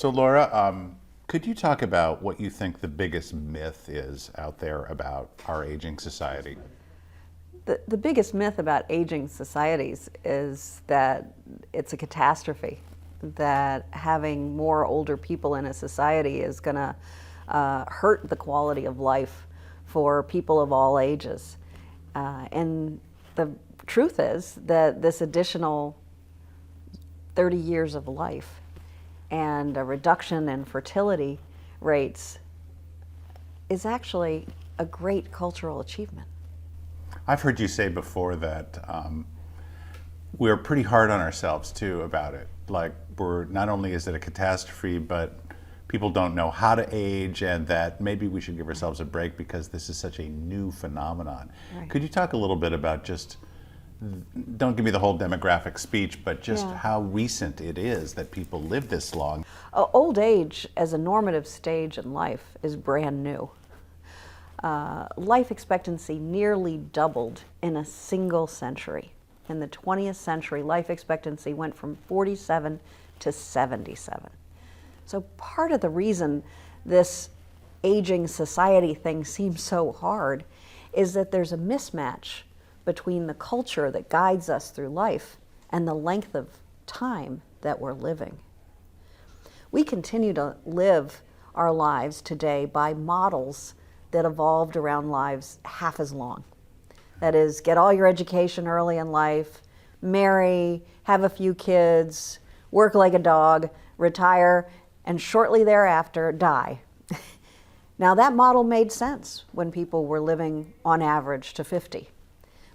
So Laura, could you talk about what you think the biggest myth is out there about our aging society? The biggest myth about aging societies is that it's a catastrophe, that having more older people in a society is going to hurt the quality of life for people of all ages. And the truth is that this additional 30 years of life and a reduction in fertility rates is actually a great cultural achievement. I've heard you say before that we're pretty hard on ourselves too about it. Like, we're not only is it a catastrophe, but people don't know how to age, and that maybe we should give ourselves a break because this is such a new phenomenon. Right. Could you talk a little bit about just, don't give me the whole demographic speech, but just how recent it is that people live this long? Old age as a normative stage in life is brand new. Life expectancy nearly doubled in a single century. In the 20th century, life expectancy went from 47 to 77. So part of the reason this aging society thing seems so hard is that there's a mismatch between the culture that guides us through life and the length of time that we're living. We continue to live our lives today by models that evolved around lives half as long. That is, get all your education early in life, marry, have a few kids, work like a dog, retire, and shortly thereafter die. Now that model made sense when people were living on average to 50.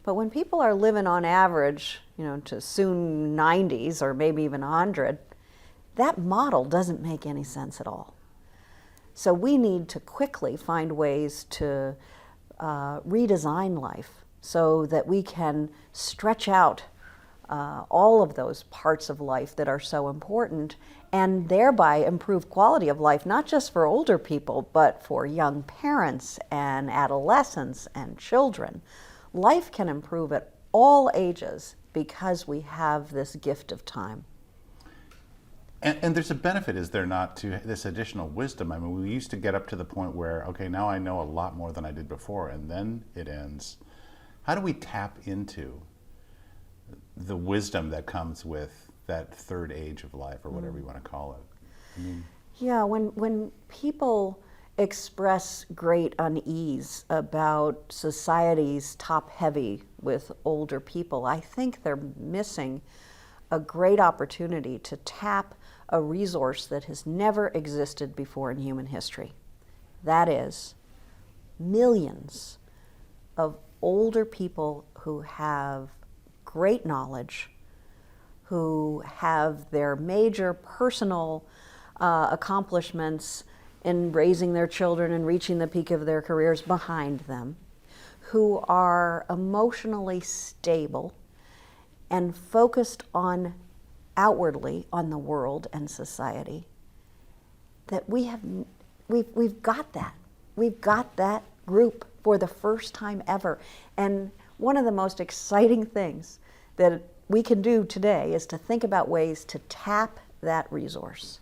But when people are living on average, to soon 90s or maybe even 100, that model doesn't make any sense at all. So we need to quickly find ways to redesign life so that we can stretch out all of those parts of life that are so important and thereby improve quality of life, not just for older people, but for young parents and adolescents and children. Life can improve at all ages because we have this gift of time. And there's a benefit, is there not, to this additional wisdom? I mean, we used to get up to the point where, okay, now I know a lot more than I did before, and then it ends. How do we tap into the wisdom that comes with that third age of life, or whatever you want to call it? Yeah, when people express great unease about society's top-heavy with older people, I think they're missing a great opportunity to tap a resource that has never existed before in human history. That is, millions of older people who have great knowledge, who have their major personal accomplishments in raising their children and reaching the peak of their careers behind them, who are emotionally stable and focused on outwardly on the world and society, that we've got that. We've got that group for the first time ever. And one of the most exciting things that we can do today is to think about ways to tap that resource.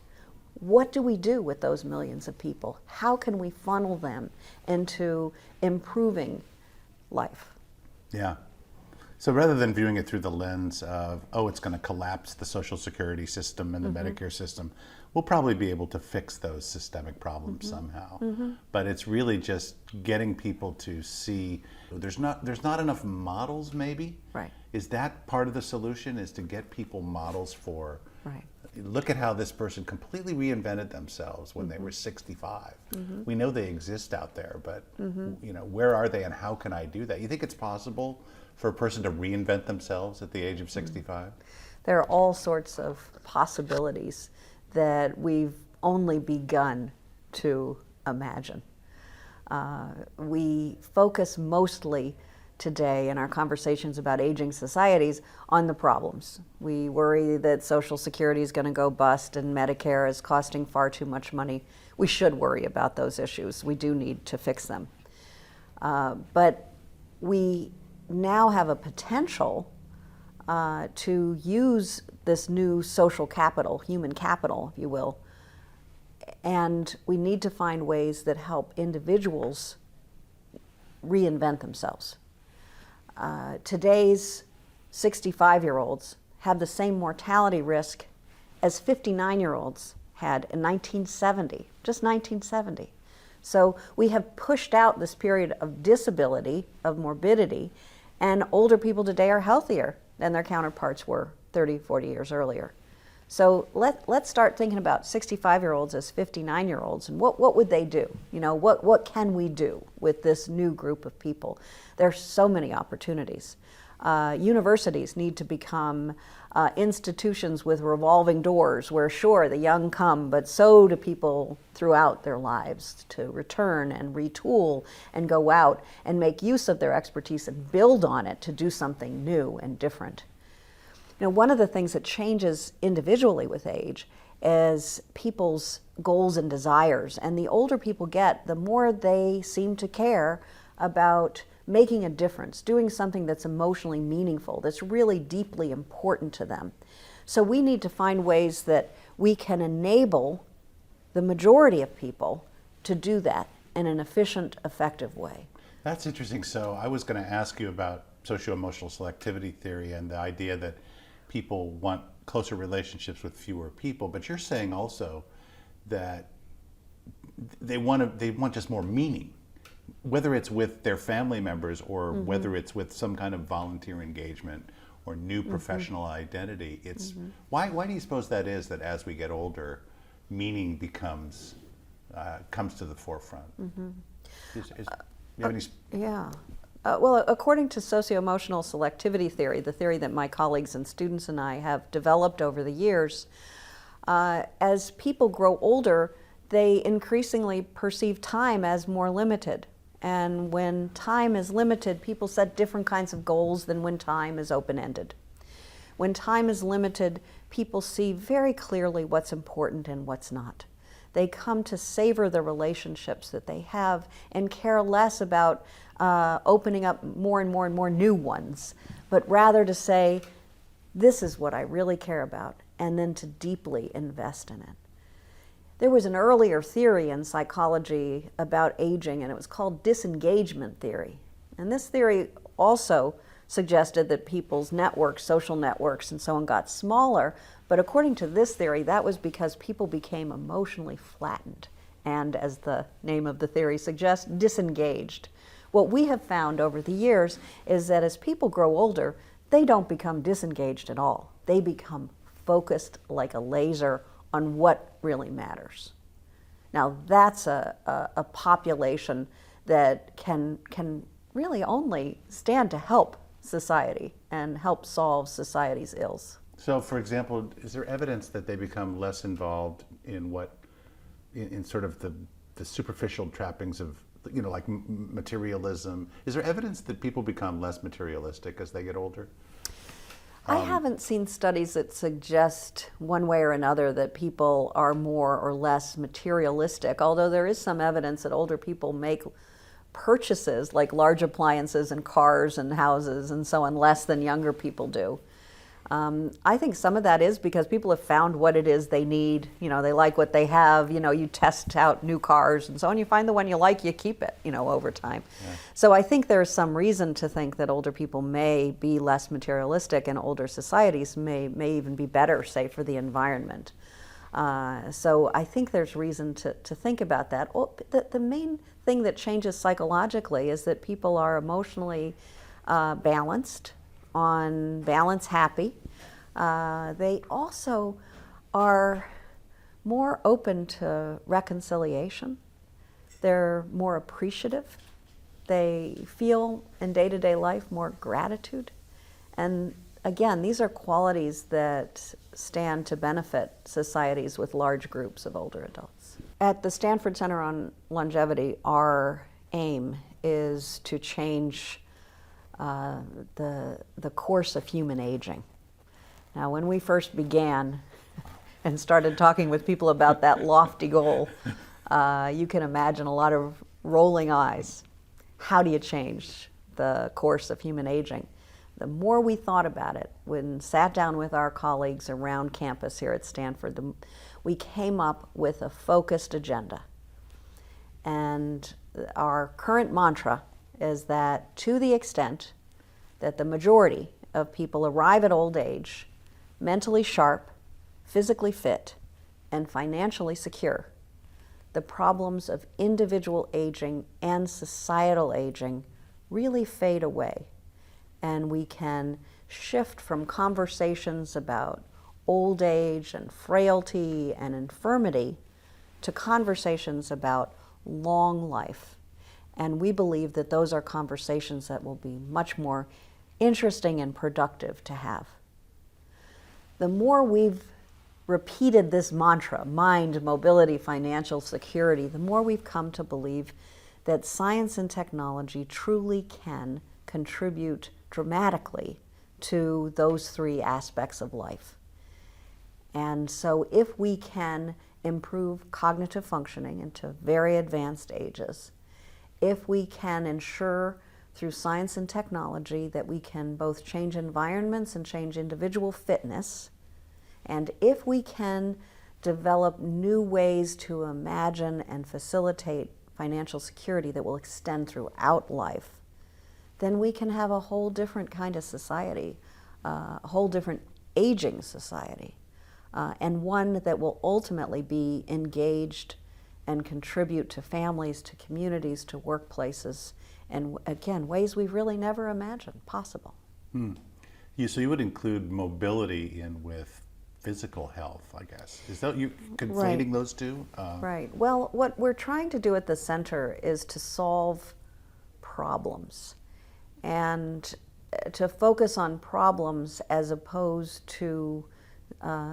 What do we do with those millions of people? How can we funnel them into improving life? Yeah. So rather than viewing it through the lens of, oh, it's going to collapse the Social Security system and the Medicare system, we'll probably be able to fix those systemic problems somehow. But it's really just getting people to see there's not enough models, maybe. Right. Is that part of the solution, is to get people models for, Right. look at how this person completely reinvented themselves when they were 65. We know they exist out there, but where are they and how can I do that? You think it's possible for a person to reinvent themselves at the age of 65? There are all sorts of possibilities that we've only begun to imagine. We focus mostly today in our conversations about aging societies on the problems. We worry that Social Security is going to go bust and Medicare is costing far too much money. We should worry about those issues. We do need to fix them. But we now have a potential to use this new social capital, human capital, if you will, And we need to find ways that help individuals reinvent themselves. Today's 65-year-olds have the same mortality risk as 59-year-olds had in 1970, just 1970. So we have pushed out this period of disability, of morbidity, and older people today are healthier than their counterparts were 30, 40 years earlier. So let's start thinking about 65-year-olds as 59-year-olds, and what would they do? You know, what can we do with this new group of people? There are so many opportunities. Universities need to become institutions with revolving doors where, sure, the young come, but so do people throughout their lives to return and retool and go out and make use of their expertise and build on it to do something new and different. You know, one of the things that changes individually with age is people's goals and desires. And the older people get, the more they seem to care about making a difference, doing something that's emotionally meaningful, that's really deeply important to them. So we need to find ways that we can enable the majority of people to do that in an efficient, effective way. That's interesting. So I was going to ask you about socio-emotional selectivity theory and the idea that people want closer relationships with fewer people, but you're saying also that they want just more meaning, whether it's with their family members or whether it's with some kind of volunteer engagement or new professional identity. It's why do you suppose that is, that as we get older, meaning becomes comes to the forefront? Do you have any? Yeah. Well, according to socio-emotional selectivity theory, the theory that my colleagues and students and I have developed over the years, as people grow older, they increasingly perceive time as more limited. And when time is limited, people set different kinds of goals than when time is open-ended. When time is limited, people see very clearly what's important and what's not. They come to savor the relationships that they have and care less about opening up more and more and more new ones, but rather to say, this is what I really care about, and then to deeply invest in it. There was an earlier theory in psychology about aging, and it was called disengagement theory. And this theory also suggested that people's networks, social networks, and so on got smaller. But according to this theory, that was because people became emotionally flattened and, as the name of the theory suggests, disengaged. What we have found over the years is that as people grow older, they don't become disengaged at all. They become focused like a laser on what really matters. Now, that's a population that can really only stand to help society and help solve society's ills. So, for example, is there evidence that they become less involved in in sort of the superficial trappings of, you know, like materialism? Is there evidence that people become less materialistic as they get older? I haven't seen studies that suggest one way or another that people are more or less materialistic, although there is some evidence that older people make purchases like large appliances and cars and houses and so on less than younger people do. I think some of that is because people have found what it is they need. You know, they like what they have. You know, you test out new cars and so on. You find the one you like, you keep it, you know, over time. Yeah. So I think there's some reason to think that older people may be less materialistic and older societies may even be better, say, for the environment. So I think there's reason to think about that. Well, the main thing that changes psychologically is that people are emotionally balanced, on balance happy. They also are more open to reconciliation. They're more appreciative. They feel in day-to-day life more gratitude. And again, these are qualities that stand to benefit societies with large groups of older adults. At the Stanford Center on Longevity, our aim is to change the course of human aging. Now, when we first began and started talking with people about that lofty goal, you can imagine a lot of rolling eyes. How do you change the course of human aging? The more we thought about it, when sat down with our colleagues around campus here at Stanford, we came up with a focused agenda. And our current mantra is that to the extent that the majority of people arrive at old age mentally sharp, physically fit, and financially secure, the problems of individual aging and societal aging really fade away. And we can shift from conversations about old age and frailty and infirmity to conversations about long life. And we believe that those are conversations that will be much more interesting and productive to have. The more we've repeated this mantra, mind, mobility, financial security, the more we've come to believe that science and technology truly can contribute dramatically to those three aspects of life. And so if we can improve cognitive functioning into very advanced ages, if we can ensure through science and technology that we can both change environments and change individual fitness, and if we can develop new ways to imagine and facilitate financial security that will extend throughout life, then we can have a whole different kind of society, a whole different aging society, and one that will ultimately be engaged and contribute to families, to communities, to workplaces, and again, ways we've really never imagined possible. So you would include mobility in with physical health, I guess. Is that you conflating Right. those two? Right. Well, what we're trying to do at the center is to solve problems and to focus on problems as opposed to,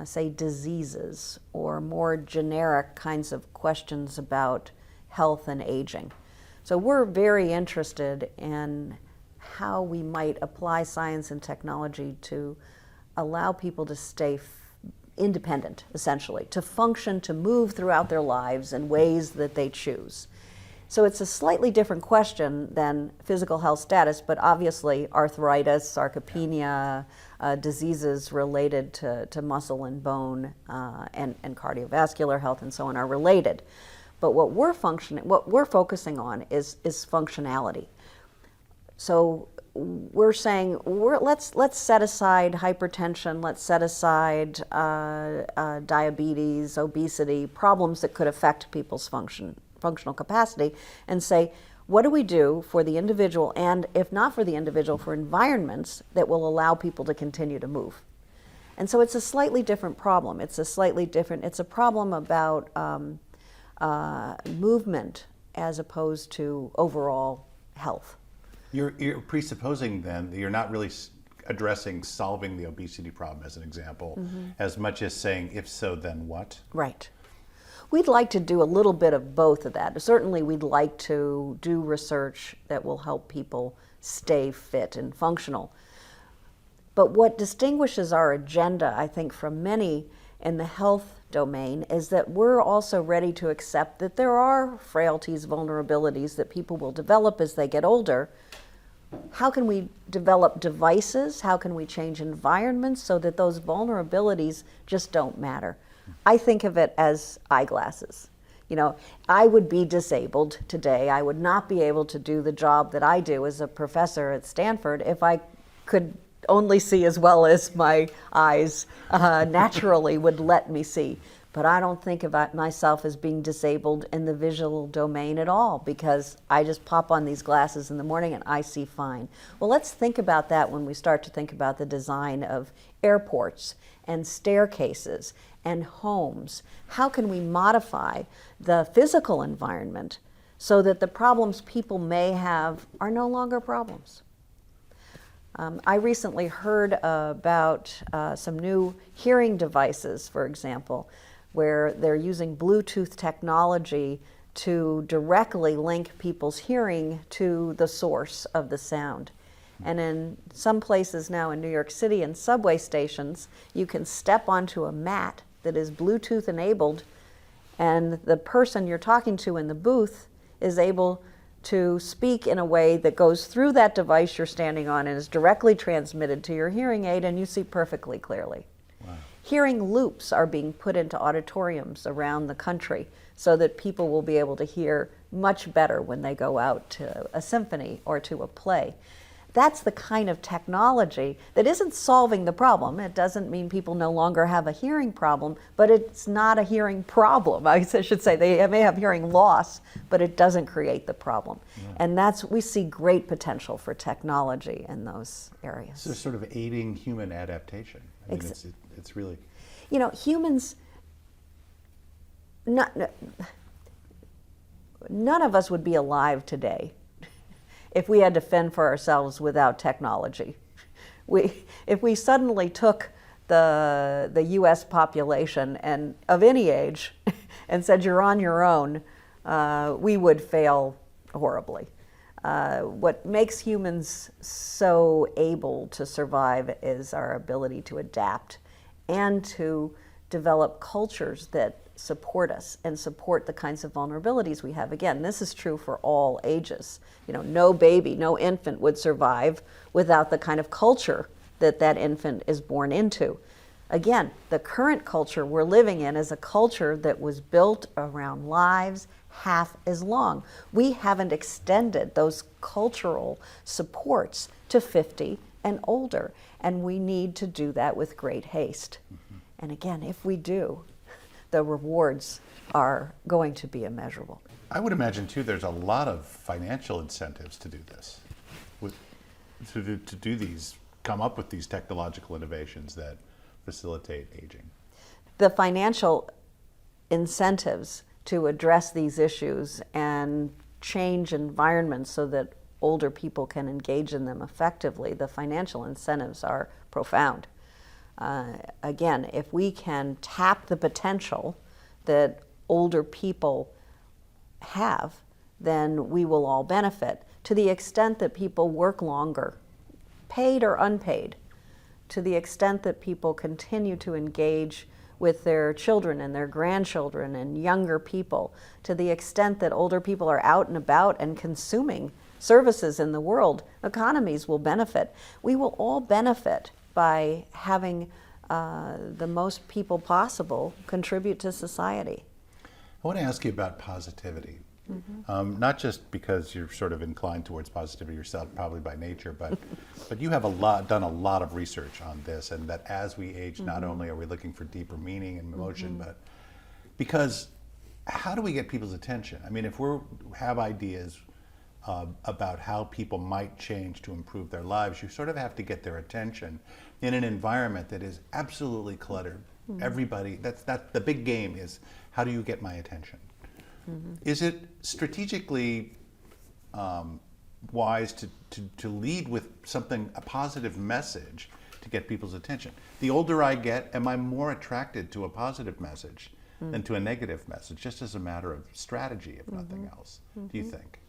say, diseases or more generic kinds of questions about health and aging. So we're very interested in how we might apply science and technology to allow people to stay independent, essentially, to function, to move throughout their lives in ways that they choose. So it's a slightly different question than physical health status, but obviously arthritis, sarcopenia, diseases related to muscle and bone and cardiovascular health and so on are related. But what we're focusing on is functionality. So we're saying let's set aside hypertension, let's set aside diabetes, obesity, problems that could affect people's functional capacity, and say, what do we do for the individual, and if not for the individual, for environments that will allow people to continue to move? And so it's a slightly different problem. It's a problem about movement as opposed to overall health. You're presupposing then that you're not really addressing solving the obesity problem as an example, as much as saying, if so, then what? Right. We'd like to do a little bit of both of that. Certainly we'd like to do research that will help people stay fit and functional. But what distinguishes our agenda, I think, from many in the health domain is that we're also ready to accept that there are frailties, vulnerabilities that people will develop as they get older. How can we develop devices? How can we change environments so that those vulnerabilities just don't matter? I think of it as eyeglasses. You know, I would be disabled today. I would not be able to do the job that I do as a professor at Stanford if I could only see as well as my eyes naturally would let me see. But I don't think about myself as being disabled in the visual domain at all, because I just pop on these glasses in the morning and I see fine. Well, let's think about that when we start to think about the design of airports and staircases and homes. How can we modify the physical environment so that the problems people may have are no longer problems? I recently heard about some new hearing devices, for example, where they're using Bluetooth technology to directly link people's hearing to the source of the sound. And in some places now in New York City, in subway stations, you can step onto a mat that is Bluetooth enabled, and the person you're talking to in the booth is able to speak in a way that goes through that device you're standing on and is directly transmitted to your hearing aid, and you see perfectly clearly. Wow. Hearing loops are being put into auditoriums around the country so that people will be able to hear much better when they go out to a symphony or to a play. That's the kind of technology that isn't solving the problem. It doesn't mean people no longer have a hearing problem, but it's not a hearing problem. I should say they may have hearing loss, but it doesn't create the problem. Yeah. And we see great potential for technology in those areas. So sort of aiding human adaptation. I mean, it's really... You know, humans, none of us would be alive today if we had to fend for ourselves without technology. If we suddenly took the U.S. population and of any age and said you're on your own, we would fail horribly. What makes humans so able to survive is our ability to adapt and to develop cultures that support us and support the kinds of vulnerabilities we have. Again, this is true for all ages. You know, no baby, no infant would survive without the kind of culture that that infant is born into. Again, the current culture we're living in is a culture that was built around lives half as long. We haven't extended those cultural supports to 50 and older, and we need to do that with great haste. Mm-hmm. And again, if we do, the rewards are going to be immeasurable. I would imagine, too, there's a lot of financial incentives to do this, to do these, come up with these technological innovations that facilitate aging. The financial incentives to address these issues and change environments so that older people can engage in them effectively, the financial incentives are profound. Again, if we can tap the potential that older people have, then we will all benefit. To the extent that people work longer, paid or unpaid, to the extent that people continue to engage with their children and their grandchildren and younger people, to the extent that older people are out and about and consuming services in the world, economies will benefit. We will all benefit by having the most people possible contribute to society. I want to ask you about positivity. Mm-hmm. Not just because you're sort of inclined towards positivity yourself, probably by nature, but you have done a lot of research on this, and that as we age, mm-hmm. not only are we looking for deeper meaning and emotion, mm-hmm. but because how do we get people's attention? I mean, if we have ideas about how people might change to improve their lives, you sort of have to get their attention in an environment that is absolutely cluttered. Mm-hmm. Everybody, that's the big game is, how do you get my attention? Mm-hmm. Is it strategically wise to lead with a positive message to get people's attention? The older I get, am I more attracted to a positive message mm-hmm. than to a negative message, just as a matter of strategy, if mm-hmm. nothing else? Mm-hmm. Do you think?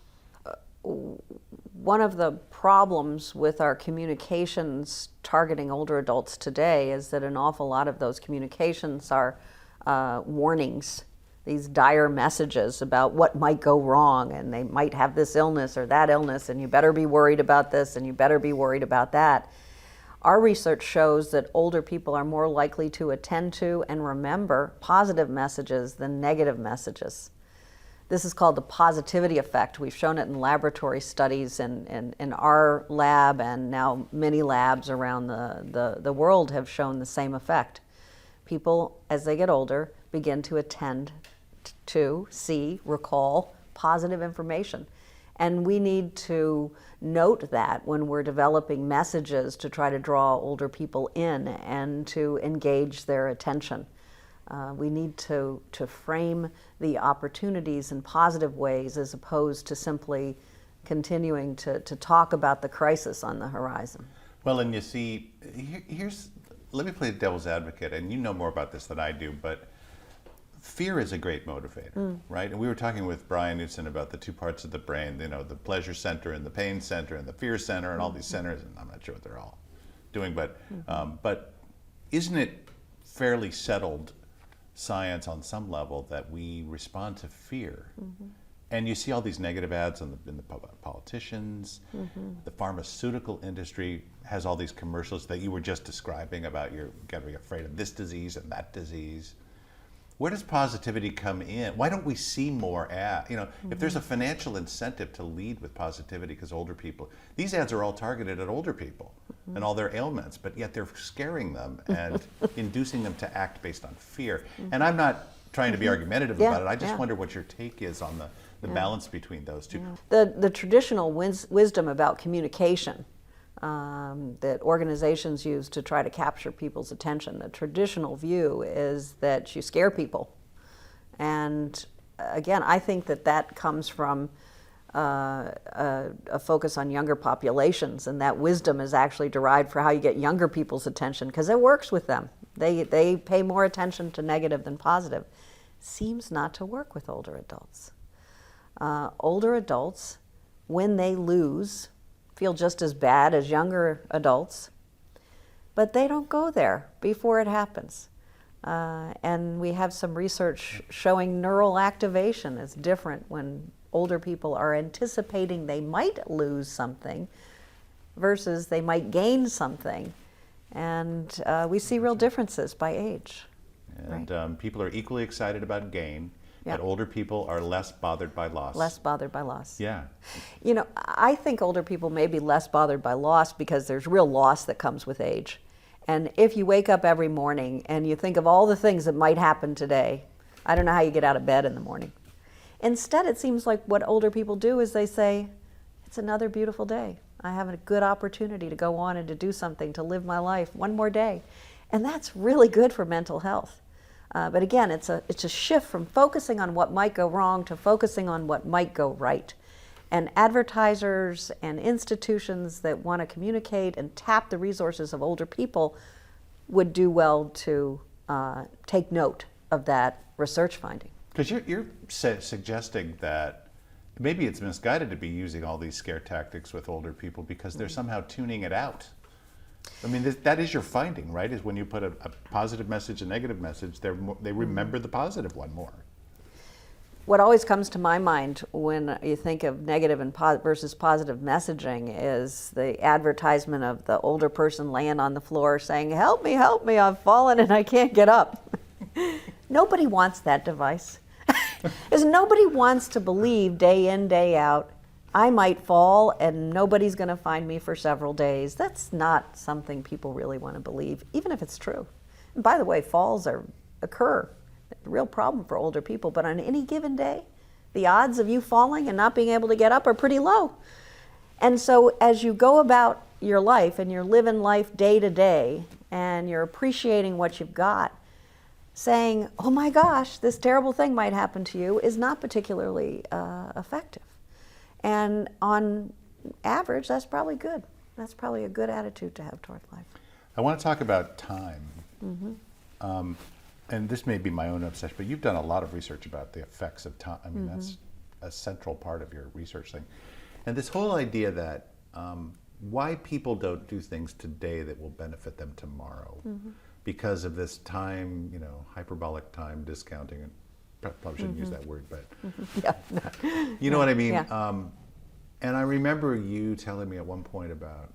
One of the problems with our communications targeting older adults today is that an awful lot of those communications are warnings, these dire messages about what might go wrong, and they might have this illness or that illness, and you better be worried about this and you better be worried about that. Our research shows that older people are more likely to attend to and remember positive messages than negative messages. This is called the positivity effect. We've shown it in laboratory studies in our lab, and now many labs around the world have shown the same effect. People, as they get older, begin to attend to, see, recall positive information. And we need to note that when we're developing messages to try to draw older people in and to engage their attention. We need to frame the opportunities in positive ways as opposed to simply continuing to talk about the crisis on the horizon. Well, and you see, let me play the devil's advocate, and you know more about this than I do, but fear is a great motivator, right? And we were talking with Brian Knudsen about the two parts of the brain, you know, the pleasure center and the pain center and the fear center and all these centers, and I'm not sure what they're all doing, but isn't it fairly settled science on some level that we respond to fear And you see all these negative ads in the politicians. The pharmaceutical industry has all these commercials that you were just describing about you're got to be afraid of this disease and that disease. Where does positivity come in? Why don't we see more ads? You know, if there's a financial incentive to lead with positivity, because older people, these ads are all targeted at older people and all their ailments, but yet they're scaring them and inducing them to act based on fear. And I'm not trying to be argumentative about it. I just wonder what your take is on the balance between those two. The traditional wisdom about communication that organizations use to try to capture people's attention, the traditional view is that you scare people. And again, I think that comes from a focus on younger populations, and that wisdom is actually derived for how you get younger people's attention, because it works with them. They pay more attention to negative than positive. Seems not to work with older adults. Older adults, when they lose, feel just as bad as younger adults, but they don't go there before it happens. And we have some research showing neural activation is different when older people are anticipating they might lose something versus they might gain something. And we see real differences by age. And people are equally excited about gain. But older people are less bothered by loss. Less bothered by loss. Yeah. You know, I think older people may be less bothered by loss because there's real loss that comes with age. And if you wake up every morning and you think of all the things that might happen today, I don't know how you get out of bed in the morning. Instead, it seems like what older people do is they say, it's another beautiful day. I have a good opportunity to go on and to do something, to live my life one more day. And that's really good for mental health. But again, it's a shift from focusing on what might go wrong to focusing on what might go right. And advertisers and institutions that want to communicate and tap the resources of older people would do well to take note of that research finding. Because you're suggesting that maybe it's misguided to be using all these scare tactics with older people because they're somehow tuning it out. I mean, that is your finding, right? Is when you put a positive message, a negative message, they remember the positive one more. What always comes to my mind when you think of negative and versus positive messaging is the advertisement of the older person laying on the floor saying, help me, I've fallen and I can't get up. Nobody wants that device. Because nobody wants to believe day in, day out, I might fall and nobody's going to find me for several days. That's not something people really want to believe, even if it's true. And by the way, falls occur. A real problem for older people, but on any given day, the odds of you falling and not being able to get up are pretty low. And so as you go about your life and you're living life day to day and you're appreciating what you've got, saying, oh my gosh, this terrible thing might happen to you is not particularly effective. And on average, that's probably good. That's probably a good attitude to have toward life. I want to talk about time. And this may be my own obsession, but you've done a lot of research about the effects of time. I mean, that's a central part of your research thing. And this whole idea that why people don't do things today that will benefit them tomorrow because of this time, you know, hyperbolic time discounting, and probably shouldn't use that word, but you know what I mean? Yeah. And I remember you telling me at one point about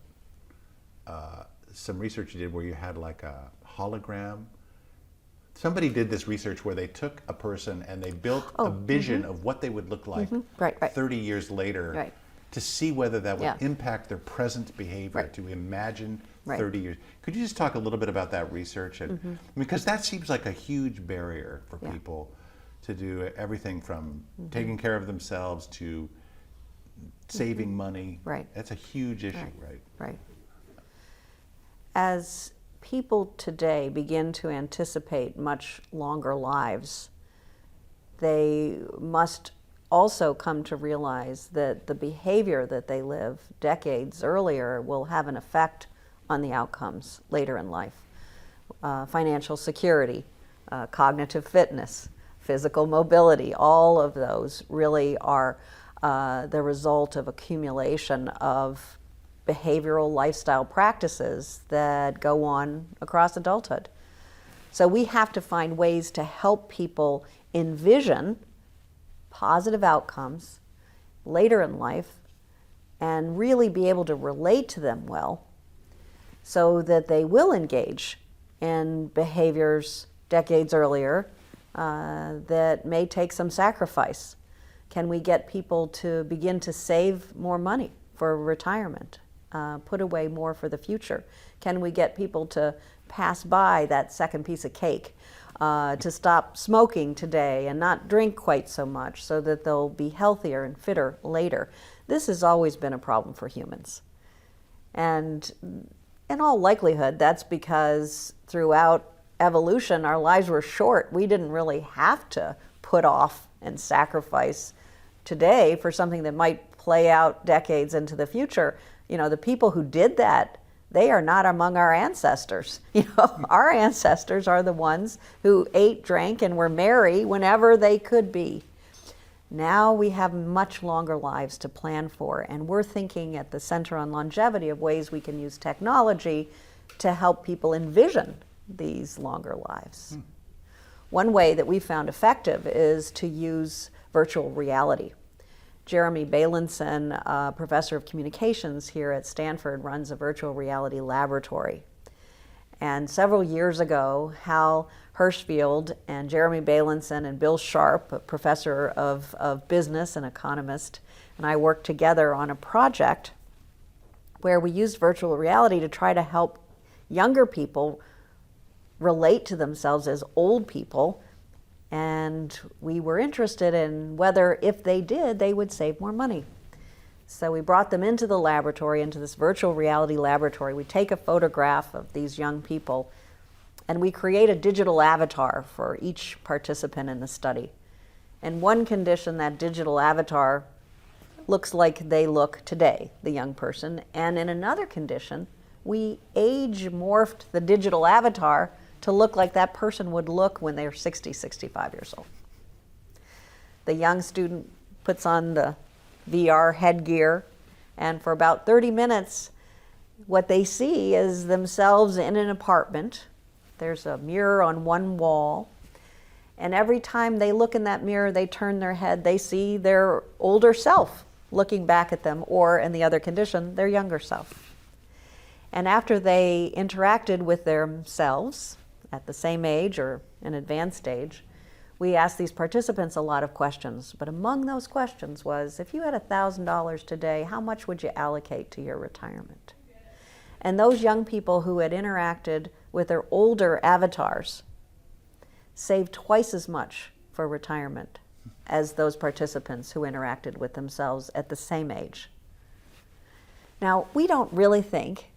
some research you did where you had like a hologram. Somebody did this research where they took a person and they built a vision of what they would look like 30 yeyears later to see whether that would impact their present behavior, to imagine 30 years. Could you just talk a little bit about that research? And, because that seems like a huge barrier for people to do everything from taking care of themselves to saving money. That's a huge issue, right? As people today begin to anticipate much longer lives, they must also come to realize that the behavior that they live decades earlier will have an effect on the outcomes later in life. Financial security, cognitive fitness, physical mobility, all of those really are the result of accumulation of behavioral lifestyle practices that go on across adulthood. So we have to find ways to help people envision positive outcomes later in life and really be able to relate to them well so that they will engage in behaviors decades earlier that may take some sacrifice? Can we get people to begin to save more money for retirement, put away more for the future? Can we get people to pass by that second piece of cake, to stop smoking today and not drink quite so much so that they'll be healthier and fitter later? This has always been a problem for humans. And in all likelihood, that's because throughout evolution, our lives were short. We didn't really have to put off and sacrifice today for something that might play out decades into the future. You know, the people who did that, they are not among our ancestors. You know, our ancestors are the ones who ate, drank, and were merry whenever they could be. Now we have much longer lives to plan for, and we're thinking at the Center on Longevity of ways we can use technology to help people envision these longer lives. One way that we found effective is to use virtual reality. Jeremy Bailenson, a professor of communications here at Stanford, runs a virtual reality laboratory. And several years ago, Hal Hirschfield and Jeremy Bailenson and Bill Sharp, a professor of business and economist, and I worked together on a project where we used virtual reality to try to help younger people relate to themselves as old people. And we were interested in whether, if they did, they would save more money. So we brought them into the laboratory, into this virtual reality laboratory. We take a photograph of these young people, and we create a digital avatar for each participant in the study. In one condition, that digital avatar looks like they look today, the young person. And in another condition, we age morphed the digital avatar to look like that person would look when they're 60, 65 years old. The young student puts on the VR headgear, and for about 30 minutes, what they see is themselves in an apartment. There's a mirror on one wall, and every time they look in that mirror, they turn their head, they see their older self looking back at them, or in the other condition, their younger self. And after they interacted with themselves at the same age or an advanced age, we asked these participants a lot of questions. But among those questions was, if you had $1,000 today, how much would you allocate to your retirement? And those young people who had interacted with their older avatars saved twice as much for retirement as those participants who interacted with themselves at the same age. Now, we don't really think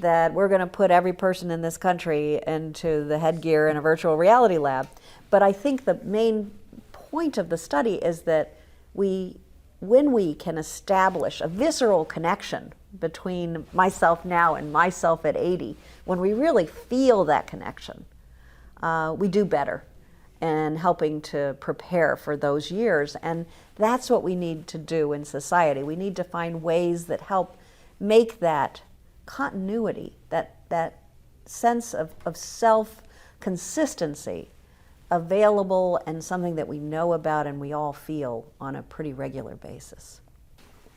that we're going to put every person in this country into the headgear in a virtual reality lab. But I think the main point of the study is that when we can establish a visceral connection between myself now and myself at 80, when we really feel that connection, we do better in helping to prepare for those years. And that's what we need to do in society. We need to find ways that help make that continuity, that sense of self-consistency available and something that we know about and we all feel on a pretty regular basis.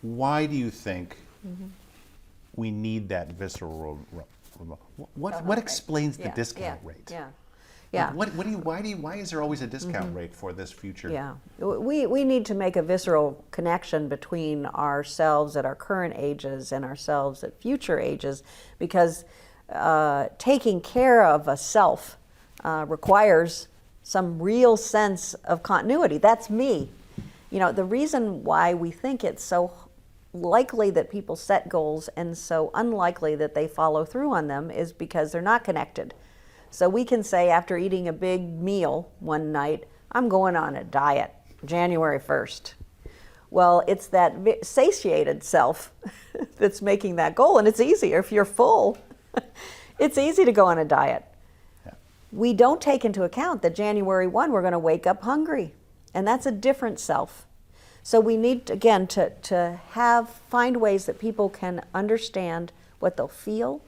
Why do you think we need that visceral? What explains the discount rate? Yeah. Why is there always a discount rate for this future? Yeah, we need to make a visceral connection between ourselves at our current ages and ourselves at future ages, because taking care of a self requires some real sense of continuity. That's me. You know, the reason why we think it's so likely that people set goals and so unlikely that they follow through on them is because they're not connected. So we can say after eating a big meal one night, I'm going on a diet, January 1st. Well, it's that satiated self that's making that goal, and it's easier if you're full. It's easy to go on a diet. Yeah. We don't take into account that January 1, we're going to wake up hungry, and that's a different self. So we need, again, to find ways that people can understand what they'll feel,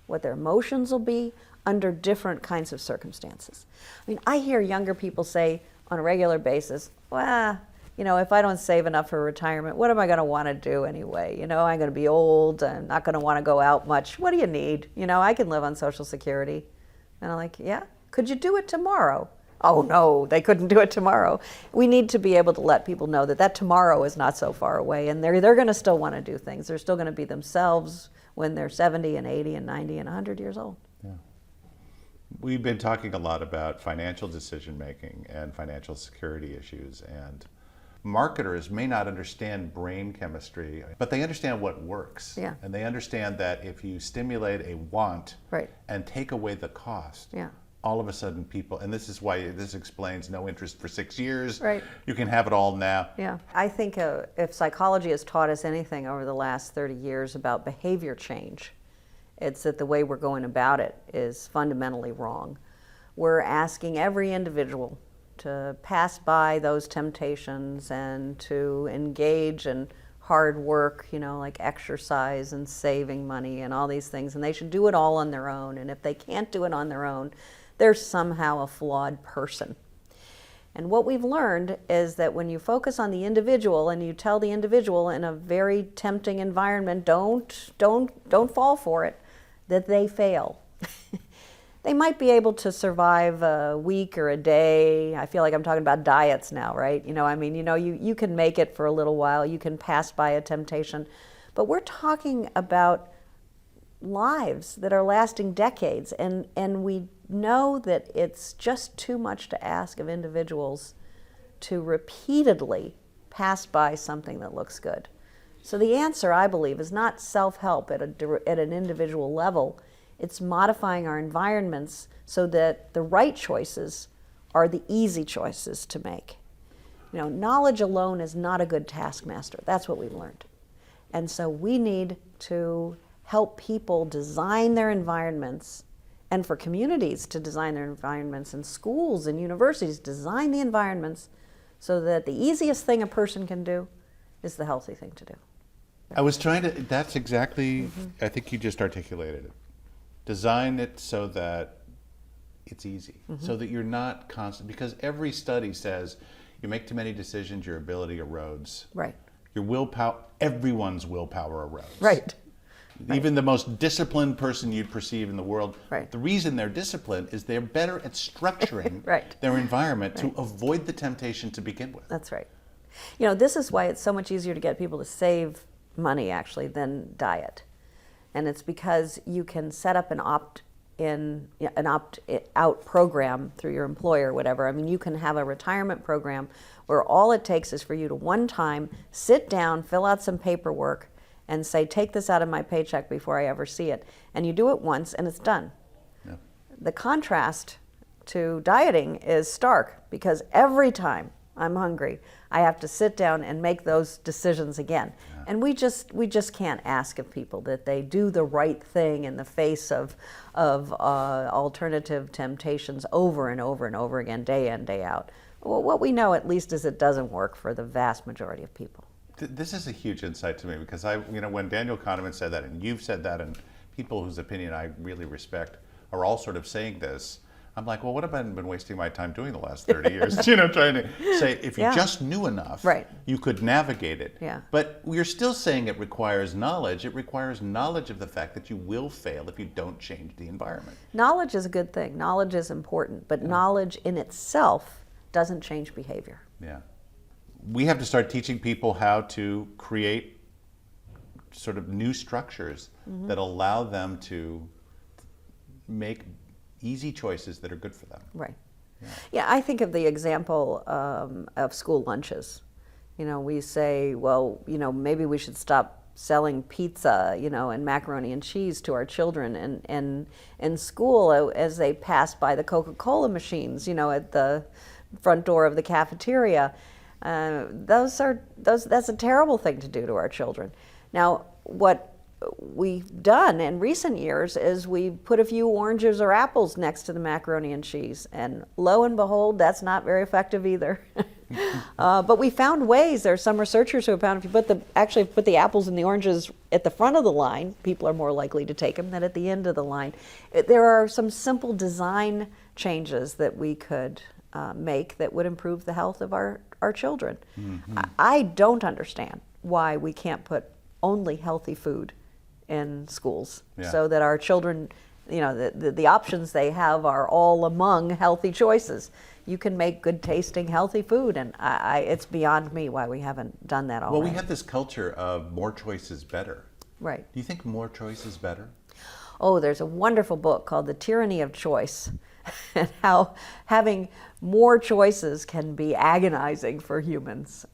what their emotions will be, under different kinds of circumstances. I mean, I hear younger people say on a regular basis, well, if I don't save enough for retirement, what am I going to want to do anyway? I'm going to be old. I'm not going to want to go out much. What do you need? I can live on Social Security. And I'm like, yeah, could you do it tomorrow? Oh, no, they couldn't do it tomorrow. We need to be able to let people know that tomorrow is not so far away, and they're going to still want to do things. They're still going to be themselves when they're 70 and 80 and 90 and 100 years old. Yeah. We've been talking a lot about financial decision making and financial security issues, and marketers may not understand brain chemistry, but they understand what works. Yeah. And they understand that if you stimulate a want Right. and take away the cost, Yeah. all of a sudden people, and this is why this explains no interest for 6 years. Right. You can have it all now. Yeah. I think if psychology has taught us anything over the last 30 years about behavior change, it's that the way we're going about it is fundamentally wrong. We're asking every individual to pass by those temptations and to engage in hard work, like exercise and saving money and all these things, and they should do it all on their own. And if they can't do it on their own, they're somehow a flawed person. And what we've learned is that when you focus on the individual and you tell the individual in a very tempting environment, don't fall for it, that they fail. They might be able to survive a week or a day. I feel like I'm talking about diets now, right? You can make it for a little while. You can pass by a temptation. But we're talking about lives that are lasting decades, and we know that it's just too much to ask of individuals to repeatedly pass by something that looks good. So the answer, I believe, is not self-help at an individual level. It's modifying our environments so that the right choices are the easy choices to make. Knowledge alone is not a good taskmaster. That's what we've learned. And so we need to help people design their environments, and for communities to design their environments, and schools and universities design the environments so that the easiest thing a person can do is the healthy thing to do. I was that's exactly, I think you just articulated it. Design it so that it's easy, so that you're not constant, because every study says you make too many decisions, your ability erodes. Right. Your willpower, everyone's willpower erodes. Right. Even the most disciplined person you'd perceive in the world, Right. the reason they're disciplined is they're better at structuring Right. their environment to avoid the temptation to begin with. That's right. This is why it's so much easier to get people to save money, actually, than diet. And it's because you can set up an opt-out program through your employer or whatever. You can have a retirement program where all it takes is for you to one time sit down, fill out some paperwork, and say, take this out of my paycheck before I ever see it. And you do it once and it's done. Yeah. The contrast to dieting is stark, because every time I'm hungry, I have to sit down and make those decisions again. Yeah. And we just can't ask of people that they do the right thing in the face of alternative temptations over and over and over again, day in, day out. Well, what we know, at least, is it doesn't work for the vast majority of people. This is a huge insight to me, because when Daniel Kahneman said that, and you've said that, and people whose opinion I really respect are all sort of saying this, I'm like, well, what have I been wasting my time doing the last 30 years? Trying to say, if you just knew enough, right, you could navigate it. Yeah. But we're still saying it requires knowledge. It requires knowledge of the fact that you will fail if you don't change the environment. Knowledge is a good thing. Knowledge is important, but knowledge in itself doesn't change behavior. Yeah. We have to start teaching people how to create sort of new structures that allow them to make easy choices that are good for them. Right. Yeah, I think of the example of school lunches. We say, well, maybe we should stop selling pizza, and macaroni and cheese to our children. And in school, as they pass by the Coca-Cola machines, at the front door of the cafeteria, that's a terrible thing to do to our children. Now, what we've done in recent years is we put a few oranges or apples next to the macaroni and cheese, and lo and behold, that's not very effective either. But we found ways. There are some researchers who have found if you actually put the apples and the oranges at the front of the line, people are more likely to take them than at the end of the line. There are some simple design changes that we could make that would improve the health of our children. I don't understand why we can't put only healthy food in schools so that our children, the options they have are all among healthy choices. You can make good tasting healthy food, and it's beyond me why we haven't done that already. Well, we have this culture of more choice is better. Right. Do you think more choice is better? Oh, there's a wonderful book called The Tyranny of Choice, and how having more choices can be agonizing for humans.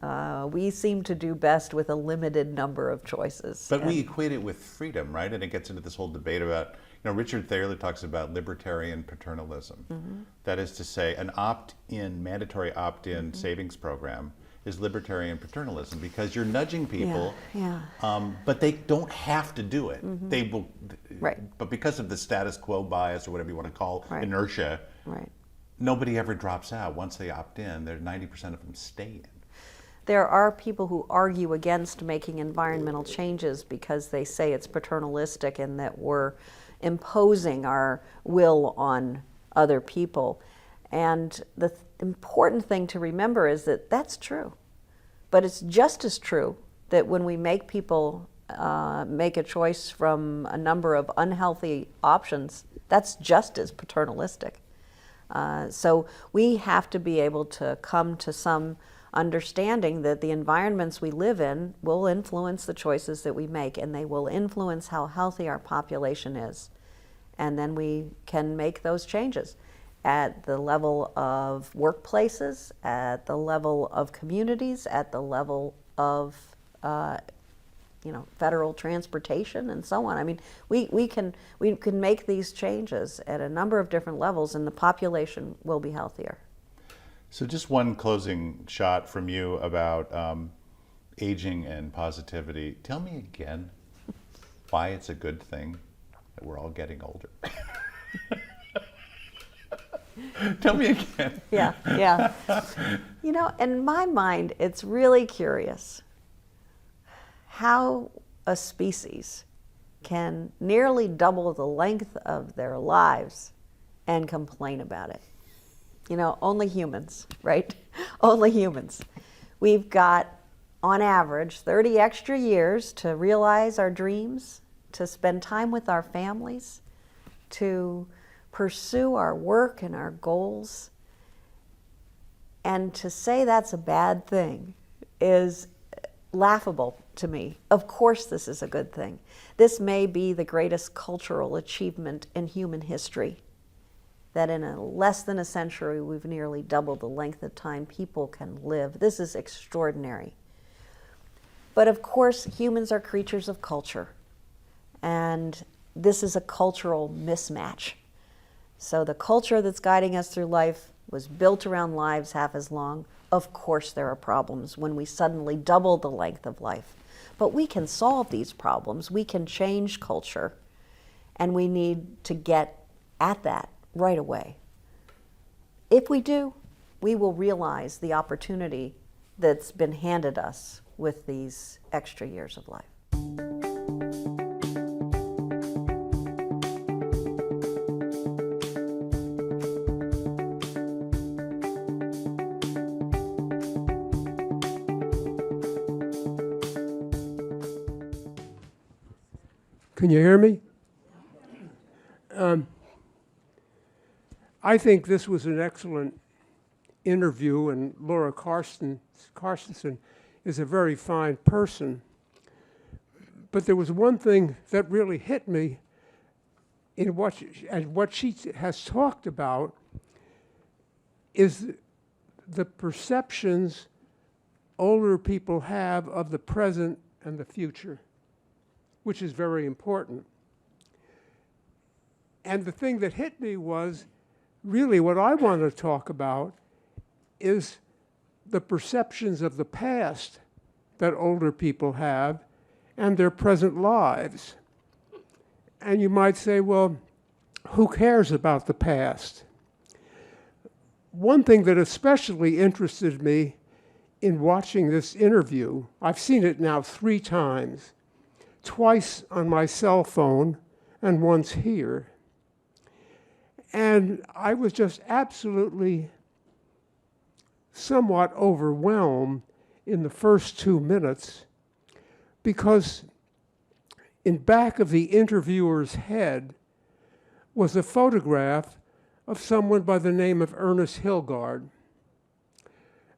We seem to do best with a limited number of choices. But we equate it with freedom, right? And it gets into this whole debate about, Richard Thaler talks about libertarian paternalism. That is to say, an opt-in, mandatory opt-in savings program is libertarian paternalism, because you're nudging people, but they don't have to do it. They will, but because of the status quo bias, or whatever you want to call inertia, nobody ever drops out. Once they opt in, 90% of them stay in. There are people who argue against making environmental changes because they say it's paternalistic and that we're imposing our will on other people. And the important thing to remember is that that's true. But it's just as true that when we make people make a choice from a number of unhealthy options, that's just as paternalistic. So we have to be able to come to some understanding that the environments we live in will influence the choices that we make, and they will influence how healthy our population is. And then we can make those changes at the level of workplaces, at the level of communities, at the level of federal transportation and so on. I mean, we can make these changes at a number of different levels, and the population will be healthier. So just one closing shot from you about aging and positivity. Tell me again why it's a good thing that we're all getting older. Tell me again. Yeah. In my mind, it's really curious how a species can nearly double the length of their lives and complain about it. Only humans, right? Only humans. We've got, on average, 30 extra years to realize our dreams, to spend time with our families, to pursue our work and our goals. And to say that's a bad thing is laughable to me. Of course this is a good thing. This may be the greatest cultural achievement in human history, that in less than a century we've nearly doubled the length of time people can live. This is extraordinary. But of course, humans are creatures of culture, and this is a cultural mismatch. So the culture that's guiding us through life was built around lives half as long. Of course there are problems when we suddenly double the length of life. But we can solve these problems. We can change culture, and we need to get at that right away. If we do, we will realize the opportunity that's been handed us with these extra years of life. Can you hear me? I think this was an excellent interview, and Laura Carstensen is a very fine person. But there was one thing that really hit me in what she has talked about is the perceptions older people have of the present and the future, which is very important. And the thing that hit me was really what I want to talk about is the perceptions of the past that older people have and their present lives. And you might say, well, who cares about the past? One thing that especially interested me in watching this interview, I've seen it now 3 times, twice on my cell phone and once here. And I was just absolutely somewhat overwhelmed in the first 2 minutes because in back of the interviewer's head was a photograph of someone by the name of Ernest Hilgard.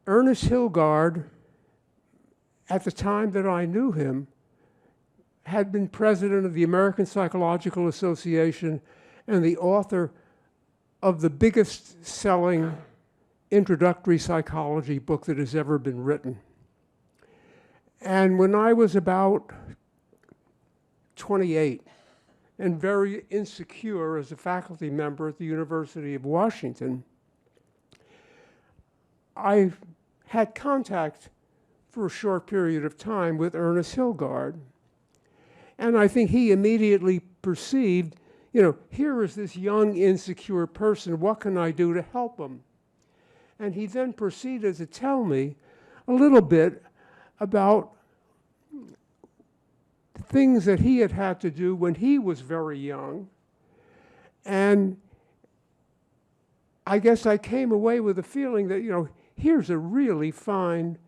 Ernest Hilgard, at the time that I knew him, had been president of the American Psychological Association and the author of the biggest selling introductory psychology book that has ever been written. And when I was about 28 and very insecure as a faculty member at the University of Washington, I had contact for a short period of time with Ernest Hilgard. And I think he immediately perceived, here is this young, insecure person. What can I do to help him? And he then proceeded to tell me a little bit about things that he had to do when he was very young. And I guess I came away with a feeling that, here's a really fine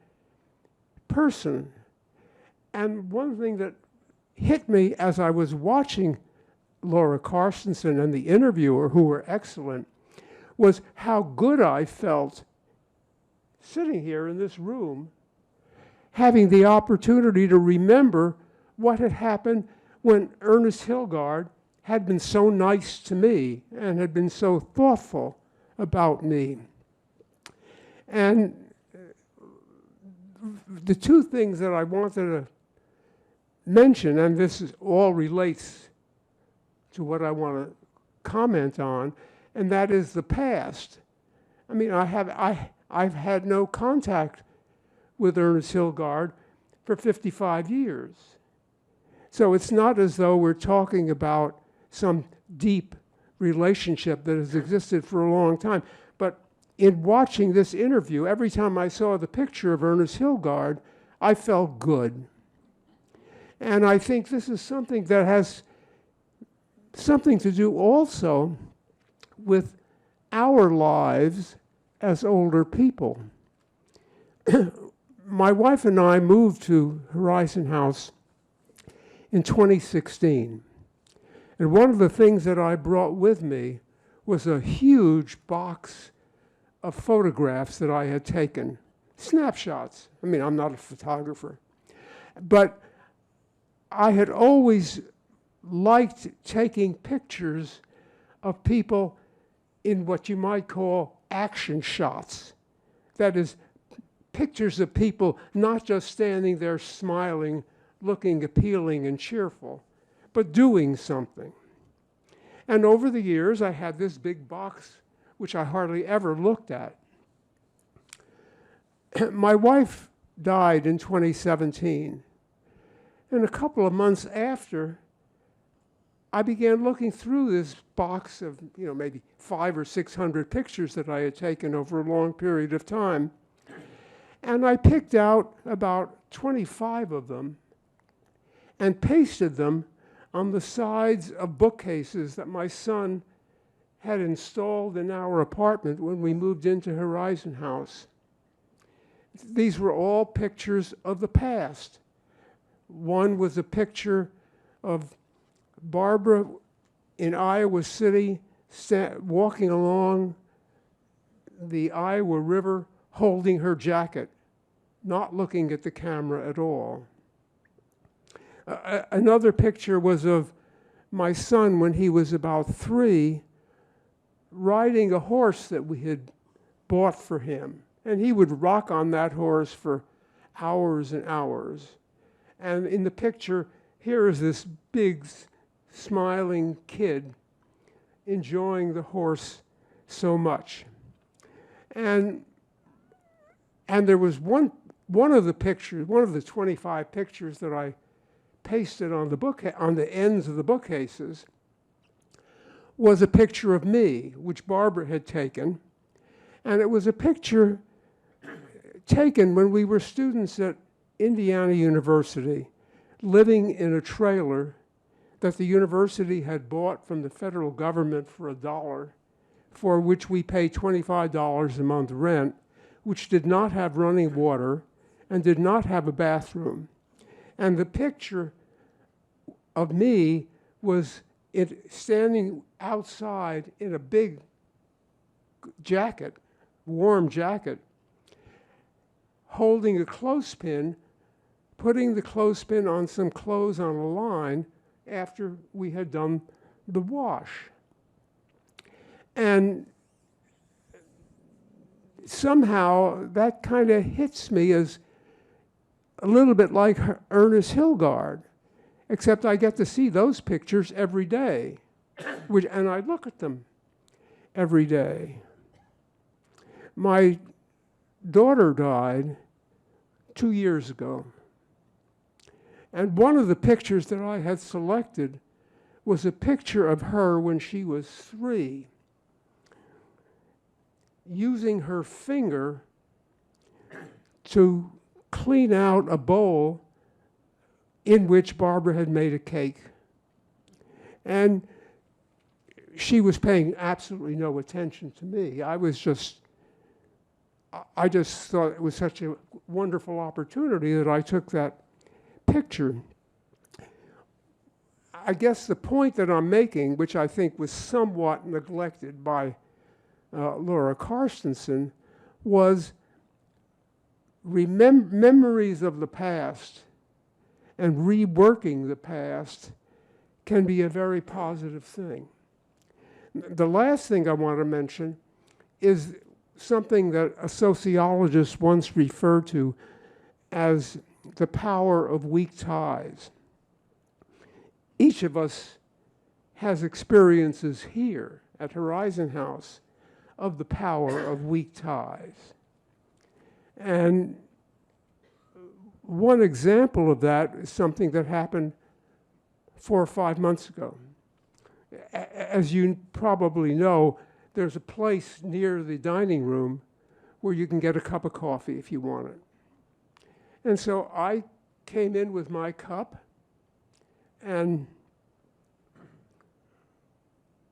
person. And one thing that hit me as I was watching Laura Carstensen and the interviewer, who were excellent, was how good I felt sitting here in this room, having the opportunity to remember what had happened when Ernest Hilgard had been so nice to me and had been so thoughtful about me. And the two things that I wanted to mention, and all relates to what I want to comment on, and that is the past. I mean, I've had no contact with Ernest Hilgard for 55 years. So it's not as though we're talking about some deep relationship that has existed for a long time. But in watching this interview, every time I saw the picture of Ernest Hilgard, I felt good. And I think this is something that has something to do also with our lives as older people. My wife and I moved to Horizon House in 2016. And one of the things that I brought with me was a huge box of photographs that I had taken, snapshots. I mean, I'm not a photographer, but I had always liked taking pictures of people in what you might call action shots. That is, pictures of people not just standing there smiling, looking appealing and cheerful, but doing something. And over the years, I had this big box, which I hardly ever looked at. My wife died in 2017. And a couple of months after, I began looking through this box of, maybe 500 or 600 pictures that I had taken over a long period of time. And I picked out about 25 of them and pasted them on the sides of bookcases that my son had installed in our apartment when we moved into Horizon House. These were all pictures of the past. One was a picture of Barbara in Iowa City walking along the Iowa River holding her jacket, not looking at the camera at all. Another picture was of my son when he was about 3, riding a horse that we had bought for him. And he would rock on that horse for hours and hours. And in the picture, here is this big, smiling kid enjoying the horse so much. And there was one of the pictures, one of the 25 pictures that I pasted on the ends of the bookcases, was a picture of me, which Barbara had taken. And it was a picture taken when we were students at Indiana University, living in a trailer that the university had bought from the federal government for $1, for which we paid $25 a month rent, which did not have running water and did not have a bathroom. And the picture of me was standing outside in a big jacket, warm jacket, holding a clothespin, putting the clothespin on some clothes on a line after we had done the wash. And somehow that kind of hits me as a little bit like Ernest Hilgard, except I get to see those pictures every day, and I look at them every day. My daughter died 2 years ago, and one of the pictures that I had selected was a picture of her when she was 3, using her finger to clean out a bowl in which Barbara had made a cake. And she was paying absolutely no attention to me. I just thought it was such a wonderful opportunity that I took that picture. I guess the point that I'm making, which I think was somewhat neglected by Laura Carstensen, was memories of the past and reworking the past can be a very positive thing. The last thing I want to mention is something that a sociologist once referred to as the power of weak ties. Each of us has experiences here at Horizon House of the power of weak ties. And one example of that is something that happened 4 or 5 months ago. As you probably know, there's a place near the dining room where you can get a cup of coffee if you want it. And so I came in with my cup and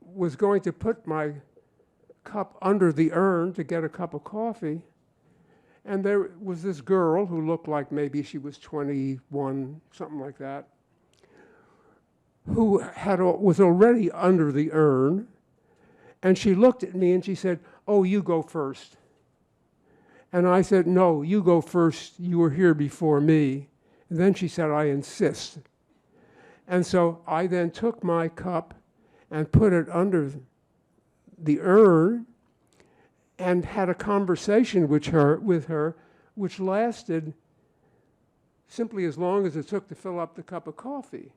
was going to put my cup under the urn to get a cup of coffee. And there was this girl who looked like maybe she was 21, something like that, who was already under the urn. And she looked at me and she said, "Oh, you go first." And I said, "No, you go first. You were here before me." And then she said, "I insist." And so I then took my cup and put it under the urn and had a conversation with her, which lasted simply as long as it took to fill up the cup of coffee.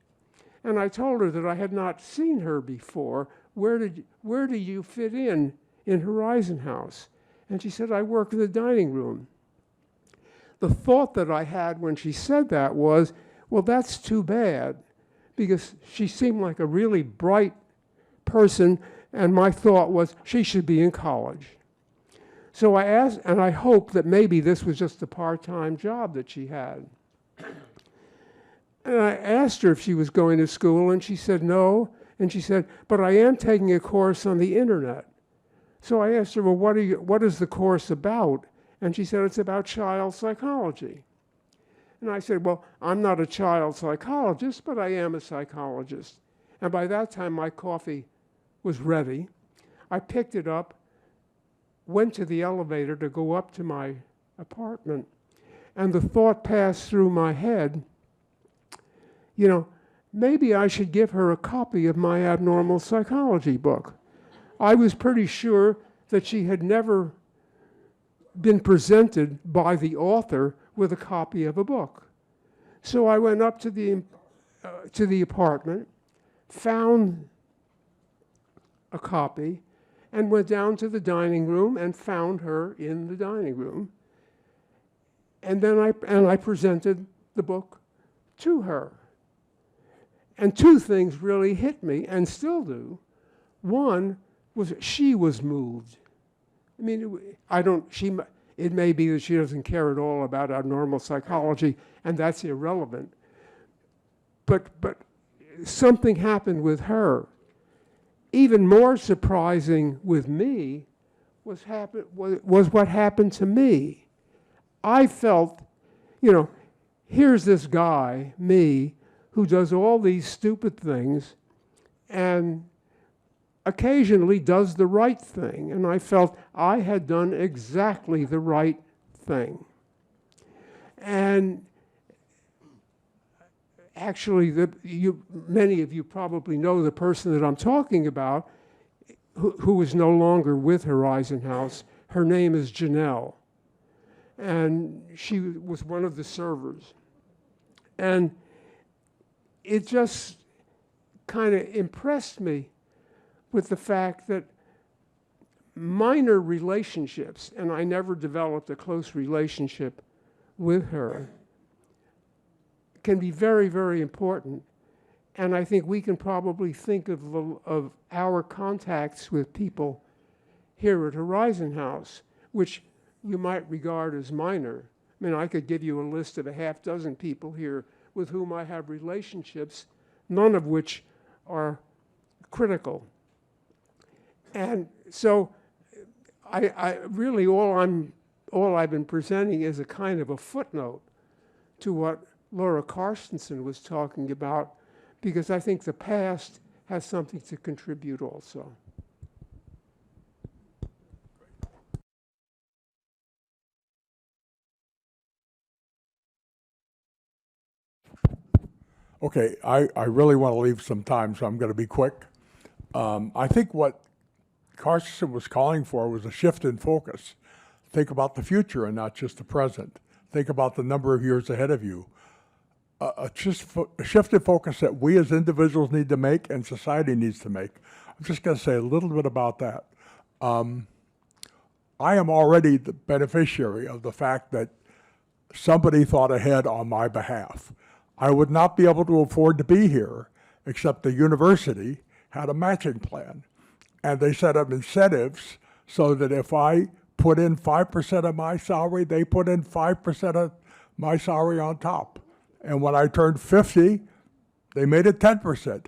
And I told her that I had not seen her before. Where do you fit in Horizon House? And she said, "I work in the dining room." The thought that I had when she said that was, well, that's too bad, because she seemed like a really bright person, and my thought was she should be in college. So I asked, and I hoped that maybe this was just a part-time job that she had. And I asked her if she was going to school, and she said no. And she said, "But I am taking a course on the internet." So I asked her, "Well, what is the course about?" And she said, "It's about child psychology." And I said, "Well, I'm not a child psychologist, but I am a psychologist." And by that time, my coffee was ready. I picked it up, went to the elevator to go up to my apartment, and the thought passed through my head, maybe I should give her a copy of my abnormal psychology book. I was pretty sure that she had never been presented by the author with a copy of a book. So I went up to the apartment, found a copy, and went down to the dining room and found her in the dining room. And then I presented the book to her. And 2 things really hit me, and still do. One was she was moved. I mean, it may be that she doesn't care at all about abnormal psychology, and that's irrelevant. But something happened with her. Even more surprising with me was what happened to me. I felt, here's this guy, me, who does all these stupid things and occasionally does the right thing. And I felt I had done exactly the right thing. And actually, many of you probably know the person that I'm talking about, who is no longer with Horizon House. Her name is Janelle. And she was one of the servers. And it just kind of impressed me with the fact that minor relationships, and I never developed a close relationship with her, can be very, very important. And I think we can probably think of our contacts with people here at Horizon House, which you might regard as minor. I mean, I could give you a list of a half dozen people here with whom I have relationships, none of which are critical. And so I really, all I've been presenting is a kind of a footnote to what Laura Carstensen was talking about, because I think the past has something to contribute also. Okay, I really want to leave some time, so I'm going to be quick. I think what Carstensen was calling for was a shift in focus. Think about the future and not just the present. Think about the number of years ahead of you. A shift in focus that we as individuals need to make and society needs to make. I'm just going to say a little bit about that. I am already the beneficiary of the fact that somebody thought ahead on my behalf. I would not be able to afford to be here except the university had a matching plan. And they set up incentives so that if I put in 5% of my salary, they put in 5% of my salary on top. And when I turned 50, they made it 10%.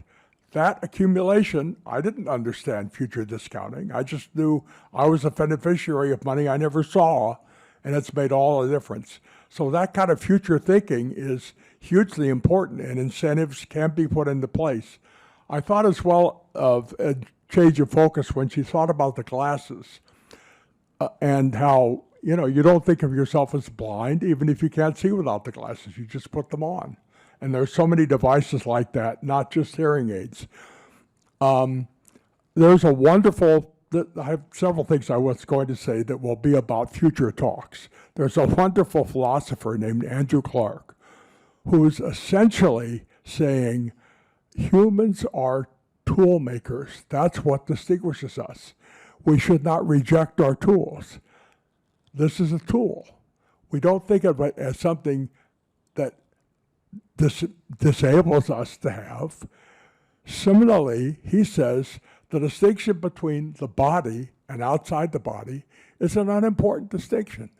That accumulation, I didn't understand future discounting. I just knew I was a beneficiary of money I never saw, and it's made all the difference. So that kind of future thinking is hugely important, and incentives can be put into place. I thought as well of a change of focus when she thought about the glasses and how, you don't think of yourself as blind, even if you can't see without the glasses. You just put them on. And there's so many devices like that, not just hearing aids. There's a wonderful, I have several things I was going to say that will be about future talks. There's a wonderful philosopher named Andrew Clark, who's essentially saying humans are tool makers. That's what distinguishes us. We should not reject our tools. This is a tool. We don't think of it as something that disables us to have. Similarly, he says the distinction between the body and outside the body is an unimportant distinction.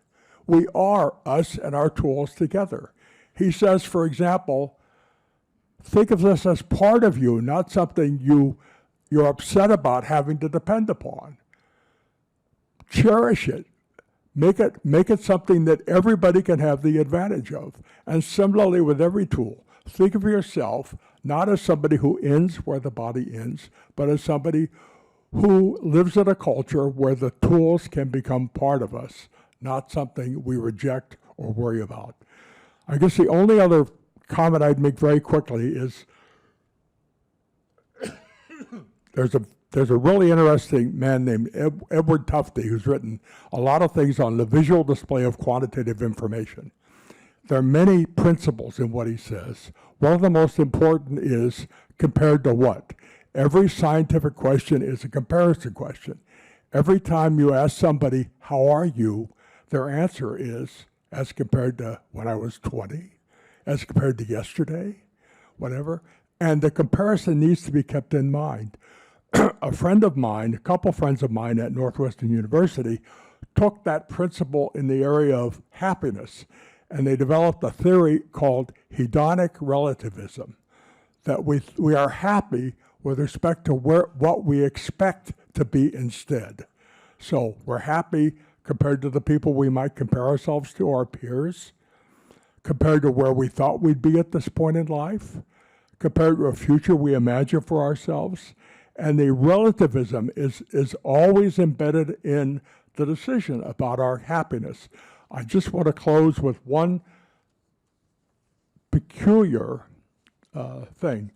We are us and our tools together. He says, for example, think of this as part of you, not something you're upset about having to depend upon. Cherish it. Make it something that everybody can have the advantage of. And similarly with every tool, think of yourself not as somebody who ends where the body ends, but as somebody who lives in a culture where the tools can become part of us, not something we reject or worry about. I guess the only other comment I'd make very quickly is there's a really interesting man named Edward Tufte who's written a lot of things on the visual display of quantitative information. There are many principles in what he says. One of the most important is compared to what? Every scientific question is a comparison question. Every time you ask somebody, how are you? Their answer is, as compared to when I was 20, as compared to yesterday, whatever. And the comparison needs to be kept in mind. A friend of mine, a couple friends of mine at Northwestern University, took that principle in the area of happiness, and they developed a theory called hedonic relativism, that we are happy with respect to what we expect to be instead. So we're happy compared to the people we might compare ourselves to, our peers, compared to where we thought we'd be at this point in life, compared to a future we imagine for ourselves. And the relativism is always embedded in the decision about our happiness. I just want to close with one peculiar thing.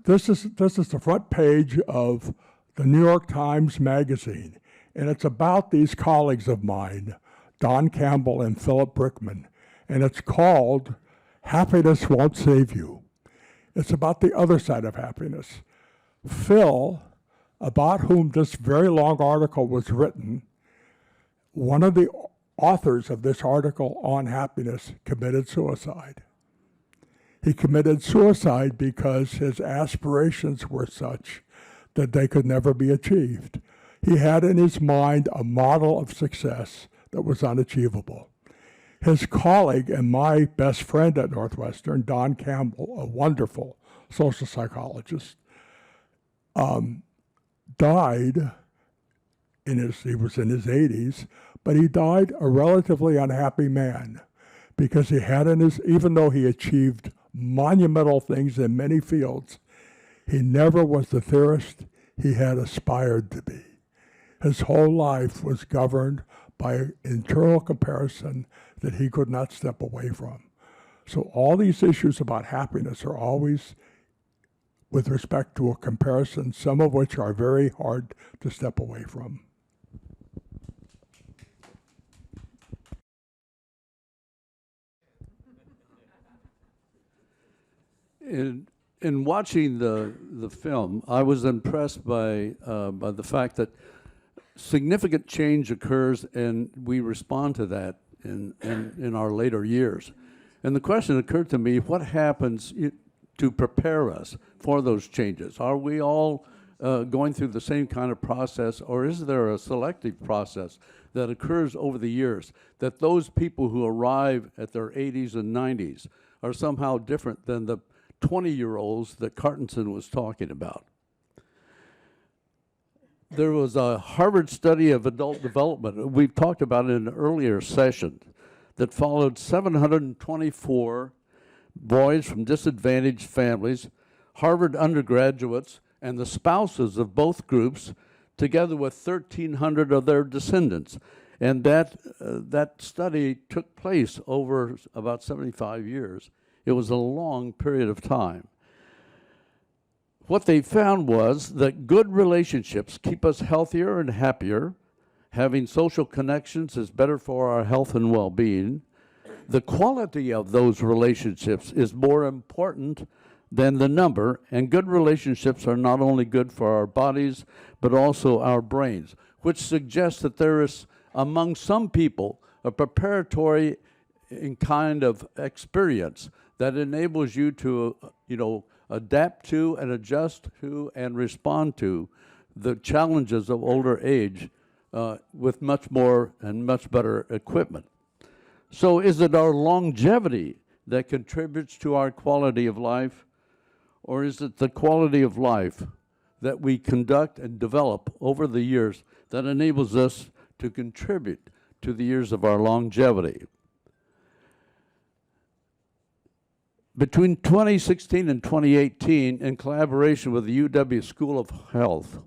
This is the front page of the New York Times Magazine, and it's about these colleagues of mine, Don Campbell and Philip Brickman, and it's called Happiness Won't Save You. It's about the other side of happiness. Phil, about whom this very long article was written, one of the authors of this article on happiness committed suicide. He committed suicide because his aspirations were such that they could never be achieved. He had in his mind a model of success that was unachievable. His colleague and my best friend at Northwestern, Don Campbell, a wonderful social psychologist, died he was in his 80s, but he died a relatively unhappy man because he had even though he achieved monumental things in many fields, he never was the theorist he had aspired to be. His whole life was governed by internal comparison that he could not step away from. So all these issues about happiness are always with respect to a comparison, some of which are very hard to step away from. In watching the film, I was impressed by the fact that significant change occurs and we respond to that in our later years. And the question occurred to me, what happens to prepare us for those changes? Are we all going through the same kind of process, or is there a selective process that occurs over the years, that those people who arrive at their 80s and 90s are somehow different than the 20-year-olds that Carstensen was talking about? There was a Harvard study of adult development, we've talked about it in an earlier session, that followed 724 boys from disadvantaged families, Harvard undergraduates, and the spouses of both groups, together with 1,300 of their descendants. And that study took place over about 75 years. It was a long period of time. What they found was that good relationships keep us healthier and happier. Having social connections is better for our health and well-being. The quality of those relationships is more important than the number, and good relationships are not only good for our bodies, but also our brains, which suggests that there is, among some people, a preparatory in kind of experience that enables you to, adapt to and adjust to and respond to the challenges of older age with much more and much better equipment. So is it our longevity that contributes to our quality of life, or is it the quality of life that we conduct and develop over the years that enables us to contribute to the years of our longevity? Between 2016 and 2018, in collaboration with the UW School of Health,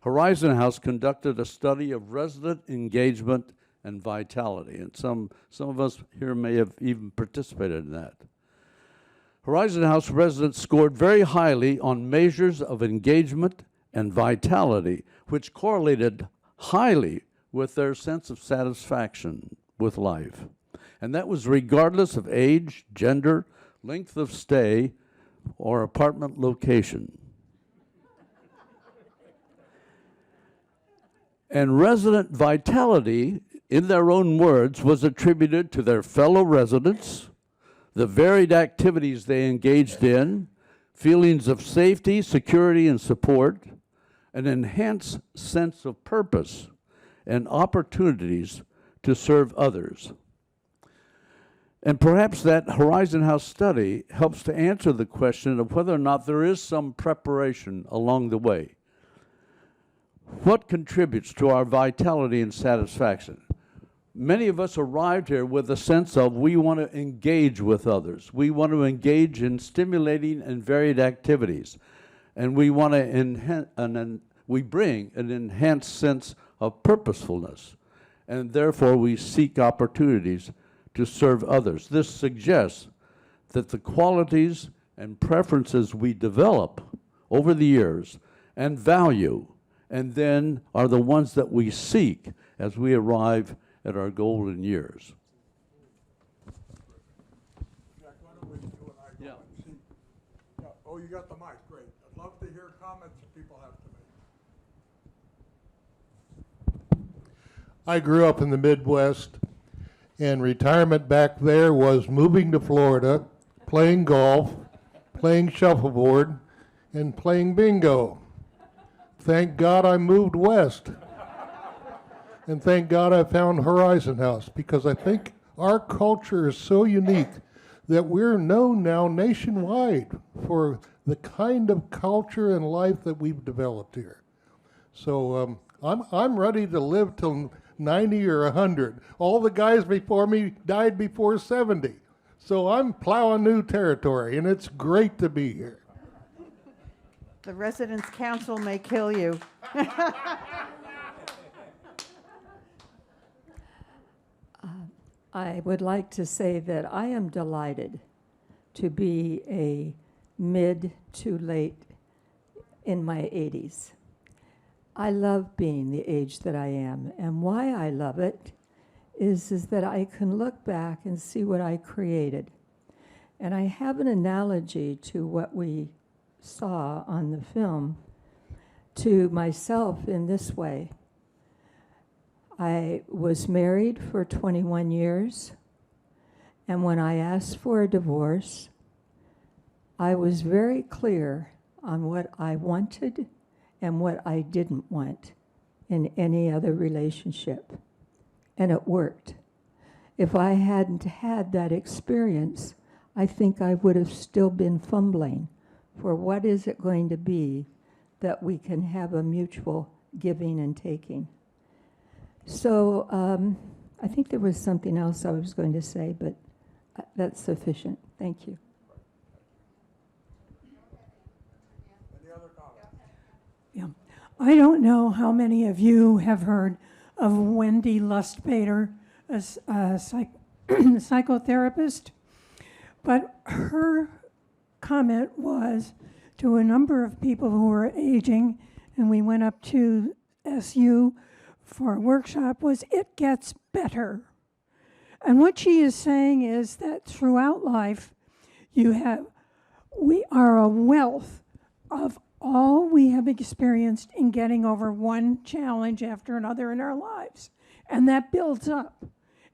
Horizon House conducted a study of resident engagement and vitality, and some of us here may have even participated in that. Horizon House residents scored very highly on measures of engagement and vitality, which correlated highly with their sense of satisfaction with life. And that was regardless of age, gender, length of stay, or apartment location. And resident vitality, in their own words, was attributed to their fellow residents, the varied activities they engaged in, feelings of safety, security, and support, an enhanced sense of purpose, and opportunities to serve others. And perhaps that Horizon House study helps to answer the question of whether or not there is some preparation along the way. What contributes to our vitality and satisfaction? Many of us arrived here with a sense of we want to engage with others. We want to engage in stimulating and varied activities. And we want to we bring an enhanced sense of purposefulness. And therefore we seek opportunities to serve others. This suggests that the qualities and preferences we develop over the years and value, and then are the ones that we seek as we arrive at our golden years. Jack, why don't we do an eye Yeah. contact? Yeah. Oh, you got the mic, great. I'd love to hear comments that people have to make. I grew up in the Midwest, and retirement back there was moving to Florida, playing golf, playing shuffleboard, and playing bingo. Thank God I moved west. And thank God I found Horizon House, because I think our culture is so unique that we're known now nationwide for the kind of culture and life that we've developed here. So I'm ready to live till 90 or 100. All the guys before me died before 70. So I'm plowing new territory, and it's great to be here. The residents' council may kill you. I would like to say that I am delighted to be a mid to late in my 80s. I love being the age that I am, and why I love it is that I can look back and see what I created. And I have an analogy to what we saw on the film to myself in this way. I was married for 21 years, and when I asked for a divorce, I was very clear on what I wanted and what I didn't want in any other relationship, and it worked. If I hadn't had that experience, I think I would have still been fumbling for what is it going to be that we can have a mutual giving and taking. So I think there was something else I was going to say, but that's sufficient. Thank you. Any other comments? Yeah. I don't know how many of you have heard of Wendy Lustbader, a psychotherapist, but her comment was to a number of people who were aging, and we went up to SU for a workshop, was it gets better. And what she is saying is that throughout life, we are a wealth of all we have experienced in getting over one challenge after another in our lives. And that builds up.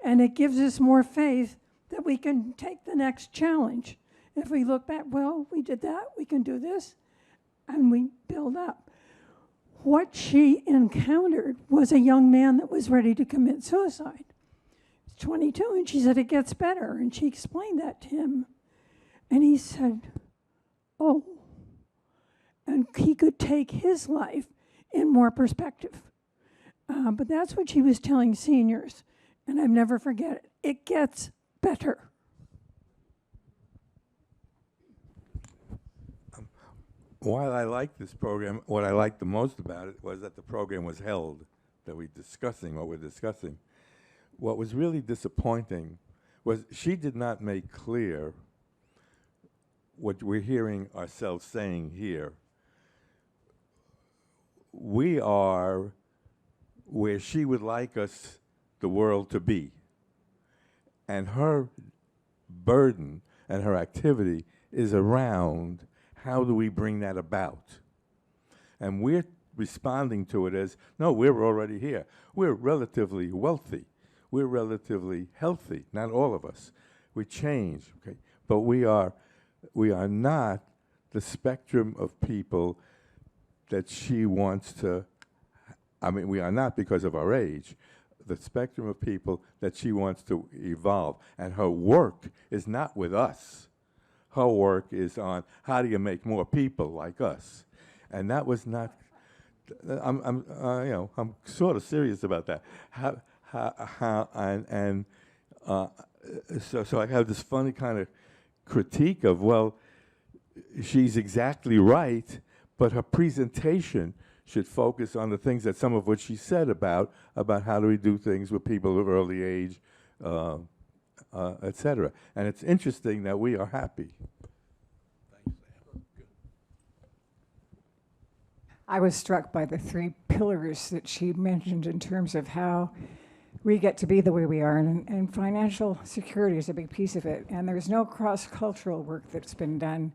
And it gives us more faith that we can take the next challenge. If we look back, well, we did that, we can do this, and we build up. What she encountered was a young man that was ready to commit suicide. He's 22, and she said, it gets better. And she explained that to him. And he said, oh. And he could take his life in more perspective. But that's what she was telling seniors. And I'll never forget it. It gets better. While I like this program, what I liked the most about it was that the program was held, that we're discussing what we're discussing. What was really disappointing was she did not make clear what we're hearing ourselves saying here. We are where she would like us, the world, to be. And her burden and her activity is around how do we bring that about? And we're responding to it as, no, we're already here. We're relatively wealthy. We're relatively healthy, not all of us. We change, okay? But we are not the spectrum of people that she wants to, I mean, we are not because of our age, the spectrum of people that she wants to evolve. And her work is not with us. Her work is on how do you make more people like us. And that was not I'm sort of serious about that. So I have this funny kind of critique of, well, she's exactly right, but her presentation should focus on the things that some of what she said about how do we do things with people of early age, et cetera. And it's interesting that we are happy. I was struck by the 3 pillars that she mentioned in terms of how we get to be the way we are, and financial security is a big piece of it. And there's no cross-cultural work that's been done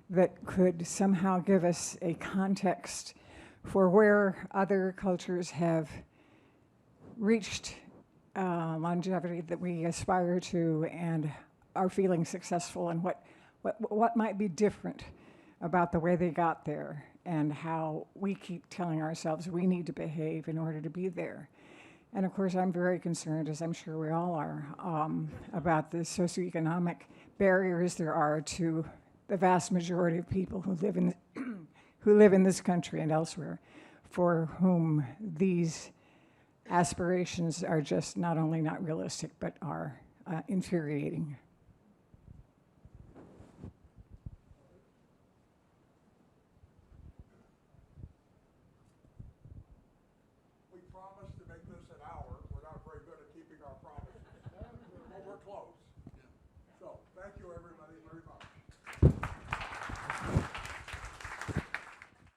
that could somehow give us a context for where other cultures have reached longevity that we aspire to and are feeling successful, and what might be different about the way they got there, and how we keep telling ourselves we need to behave in order to be there. And of course, I'm very concerned, as I'm sure we all are, about the socioeconomic barriers there are to the vast majority of people who live in this country and elsewhere, for whom these aspirations are just not only not realistic, but are infuriating.